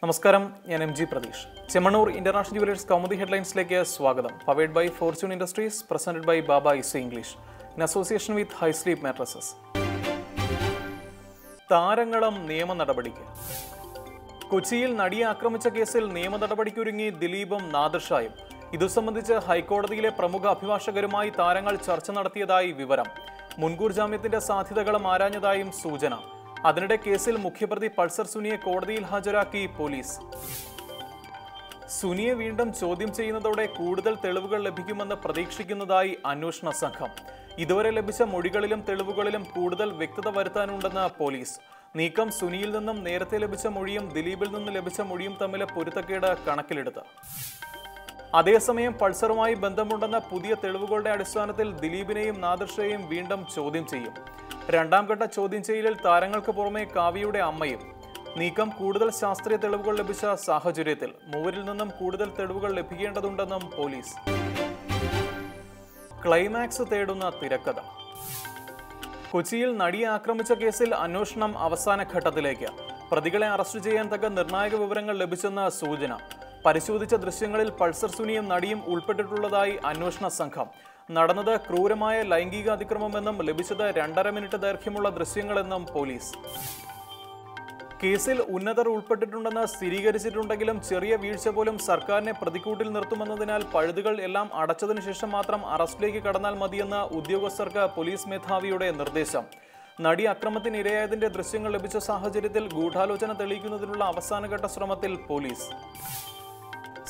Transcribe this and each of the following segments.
നമസ്കാരം, ഞാൻ M G Pratheesh. Chemmanur International Jewellers Kaumudi ഹെഡ്ലൈൻസിലേക്ക് സ്വാഗതം. Powered by Fortune Industries, presented by Baba Isu English in association with Hi Sleep mattresses. താരങ്ങളും നിയമ നടപടിക്ക്. കൊച്ചിയിൽ നടിയെ ആക്രമിച്ച കേസിൽ നിയമ നടപടിക്കൊരുങ്ങി ദിലീപും നാദിർഷായും. ഇതു സംബന്ധിച്ച് ഹൈക്കോടതിയിലെ പ്രമുഖ അഭിഭാഷകരുമായി താരങ്ങൾ ചർച്ച നടത്തിയതായി വിവരം. മുൻകൂർ ജാമ്യത്തിന്റെ സാധ്യതകളും ആരാഞ്ഞതായും സൂചന. അതിനിടെ കേസിൽ മുഖ്യപ്രതി പൾസർ സുനിയെ കോടതിയിൽ ഹാജരാക്കി പോലീസ്. സുനിയെ വീണ്ടും ചോദ്യം ചെയ്യുന്നതോടെ കൂടുതൽ തെളിവുകൾ ലഭിക്കുമെന്ന് പ്രതീക്ഷിക്കുന്നതായി അന്വേഷണ സംഘം. ഇതുവരെ ലഭിച്ച മൊഴികളിലും തെളിവുകളിലും കൂടുതൽ വ്യക്തത വരുത്താനുണ്ടെന്ന് പോലീസ്. നീക്കം സുനിയിൽ നിന്നും നേരത്തെ ലഭിച്ച മൊഴിയും ദിലീപിൽ നിന്ന് ലഭിച്ച മൊഴിയും തമ്മിലെ പൊരുത്തക്കേട് കണക്കിലെടുത്ത്. അതേസമയം പൾസറുമായി ബന്ധമുണ്ടെന്ന പുതിയ തെളിവുകളുടെ അടിസ്ഥാനത്തിൽ ദിലീപിനെയും നാദിർഷയെയും വീണ്ടും ചോദ്യം ചെയ്യും. രണ്ടാം ഘട്ട ചോദ്യം ചെയ്യലിൽ താരങ്ങൾക്ക് പുറമെ കാവ്യയുടെ അമ്മയും. നീക്കം കൂടുതൽ ശാസ്ത്രീയ തെളിവുകൾ ലഭിച്ച സാഹചര്യത്തിൽ മൂവരിൽ നിന്നും കൂടുതൽ തെളിവുകൾ ലഭിക്കേണ്ടതുണ്ടെന്നും പോലീസ്. ക്ലൈമാക്സ് തേടുന്ന തിരക്കഥ. കൊച്ചിയിൽ നടിയെ ആക്രമിച്ച കേസിൽ അന്വേഷണം അവസാന ഘട്ടത്തിലേക്ക്. പ്രതികളെ അറസ്റ്റ് ചെയ്യാൻ തക്ക നിർണായക വിവരങ്ങൾ ലഭിച്ചെന്ന സൂചന. പരിശോധിച്ച ദൃശ്യങ്ങളിൽ പൾസർ സുനിയും നടിയും ഉൾപ്പെട്ടിട്ടുള്ളതായി അന്വേഷണ സംഘം. നടന്നത് ക്രൂരമായ ലൈംഗിക അതിക്രമമെന്നും ലഭിച്ചത് 2.5 മിനിറ്റ് ദൈർഘ്യമുള്ള ദൃശ്യങ്ങളെന്നും പോലീസ്. കേസിൽ ഉന്നതർ ഉൾപ്പെട്ടിട്ടുണ്ടെന്ന് സ്ഥിരീകരിച്ചിട്ടുണ്ടെങ്കിലും ചെറിയ വീഴ്ച പോലും സർക്കാരിനെ പ്രതിക്കൂട്ടിൽ നിർത്തുമെന്നതിനാൽ പഴുതുകൾ എല്ലാം അടച്ചതിനു ശേഷം മാത്രം അറസ്റ്റിലേക്ക് കടന്നാൽ മതിയെന്ന ഉദ്യോഗസ്ഥർക്ക് പോലീസ് മേധാവിയുടെ നിർദ്ദേശം. നടി അക്രമത്തിനിരയായതിന്റെ ദൃശ്യങ്ങൾ ലഭിച്ച സാഹചര്യത്തിൽ ഗൂഢാലോചന തെളിയിക്കുന്നതിനുള്ള അവസാനഘട്ട ശ്രമത്തിൽ പോലീസ്.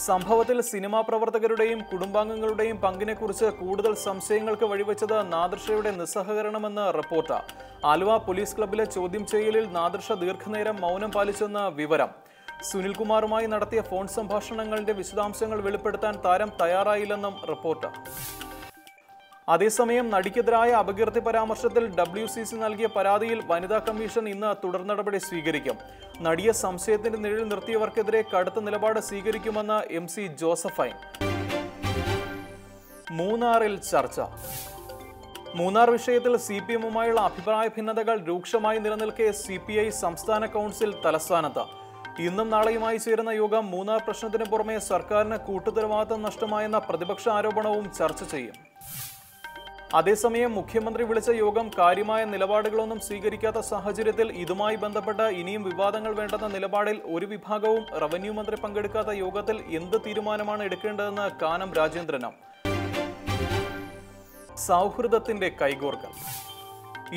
സംഭവത്തിൽ സിനിമാ പ്രവർത്തകരുടെയും കുടുംബാംഗങ്ങളുടെയും പങ്കിനെക്കുറിച്ച് കൂടുതൽ സംശയങ്ങൾക്ക് വഴിവെച്ചത് നാദിർഷയുടെ നിസ്സഹകരണമെന്ന് റിപ്പോർട്ട്. ആലുവ പോലീസ് ക്ലബ്ബിലെ ചോദ്യം ചെയ്യലിൽ നാദിർഷ ദീർഘനേരം മൗനം പാലിച്ചെന്ന് വിവരം. സുനിൽകുമാറുമായി നടത്തിയ ഫോൺ സംഭാഷണങ്ങളുടെ വിശദാംശങ്ങൾ വെളിപ്പെടുത്താൻ താരം തയ്യാറായില്ലെന്നും റിപ്പോർട്ട്. അതേസമയം നടിക്കെതിരായ അപകീർത്തി പരാമർശത്തിൽ WCC നൽകിയ പരാതിയിൽ വനിതാ കമ്മീഷൻ ഇന്ന് തുടർ നടപടി സ്വീകരിക്കും. നടിയെ സംശയത്തിന്റെ നിഴലിൽ നിർത്തിയവർക്കെതിരെ കടുത്ത നിലപാട് സ്വീകരിക്കുമെന്ന് MC ജോസഫൈൻ. മൂന്നാറിൽ ചർച്ച. മൂന്നാർ വിഷയത്തിൽ CPM-ഉമായുള്ള അഭിപ്രായ ഭിന്നതകൾ രൂക്ഷമായി നിലനിൽക്കെ CPI സംസ്ഥാന കൗൺസിൽ തലസ്ഥാനത്ത്. ഇന്നും നാളെയുമായി ചേരുന്ന യോഗം മൂന്നാർ പ്രശ്നത്തിന് പുറമെ സർക്കാരിന് കൂട്ടുത്തരവാദിത്തം നഷ്ടമായെന്ന പ്രതിപക്ഷ ആരോപണവും ചർച്ച ചെയ്യും. അതേസമയം മുഖ്യമന്ത്രി വിളിച്ച യോഗം കാര്യമായ നിലപാടുകളൊന്നും സ്വീകരിക്കാത്ത സാഹചര്യത്തിൽ ഇതുമായി ബന്ധപ്പെട്ട് ഇനിയും വിവാദങ്ങൾ വേണ്ടെന്ന നിലപാടിൽ ഒരു വിഭാഗവും റവന്യൂ മന്ത്രി പങ്കെടുക്കാത്ത യോഗത്തിൽ എന്ത് തീരുമാനമാണ് എടുക്കേണ്ടതെന്ന് കാനം രാജേന്ദ്രനും. സൗഹൃദത്തിന്റെ കൈകോർക്കൽ.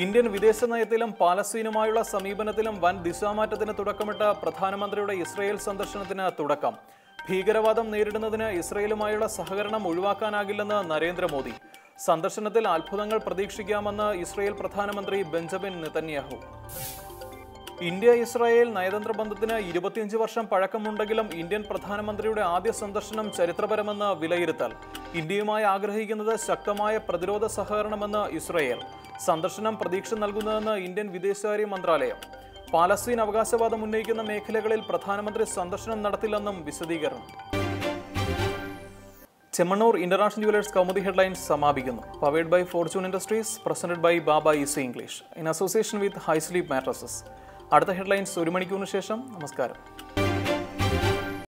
ഇന്ത്യൻ വിദേശ നയത്തിലും പാലസ്തീനുമായുള്ള സമീപനത്തിലും വൻ ദിശാമാറ്റത്തിന് തുടക്കമിട്ട പ്രധാനമന്ത്രിയുടെ ഇസ്രയേൽ സന്ദർശനത്തിന് തുടക്കം. ഭീകരവാദം നേരിടുന്നതിന് ഇസ്രയേലുമായുള്ള സഹകരണം ഒഴിവാക്കാനാകില്ലെന്ന് നരേന്ദ്രമോദി. സന്ദർശനത്തിൽ അത്ഭുതങ്ങൾ പ്രതീക്ഷിക്കാമെന്ന് ഇസ്രയേൽ പ്രധാനമന്ത്രി ബെഞ്ചമിൻ നെതന്യാഹു. ഇന്ത്യ ഇസ്രായേൽ നയതന്ത്ര ബന്ധത്തിന് 25 വർഷം പഴക്കമുണ്ടെങ്കിലും ഇന്ത്യൻ പ്രധാനമന്ത്രിയുടെ ആദ്യ സന്ദർശനം ചരിത്രപരമെന്ന് വിലയിരുത്തൽ. ഇന്ത്യയുമായി ആഗ്രഹിക്കുന്നത് ശക്തമായ പ്രതിരോധ സഹകരണമെന്ന് ഇസ്രായേൽ. സന്ദർശനം പ്രതീക്ഷ നൽകുന്നതെന്ന് ഇന്ത്യൻ വിദേശകാര്യ മന്ത്രാലയം. പാലസ്തീൻ അവകാശവാദം ഉന്നയിക്കുന്ന മേഖലകളിൽ പ്രധാനമന്ത്രി സന്ദർശനം നടത്തില്ലെന്നും വിശദീകരണം. Chemmanur International Jewellers Kaumudi headlines സമാപിക്കുന്നു. Powered by Fortune Industries, presented by Baba Isu English in association with Hi Sleep mattresses. അടുത്ത ഹെഡ്ലൈൻസ് 1 മണിക്കൂറിന് ശേഷം. നമസ്കാരം.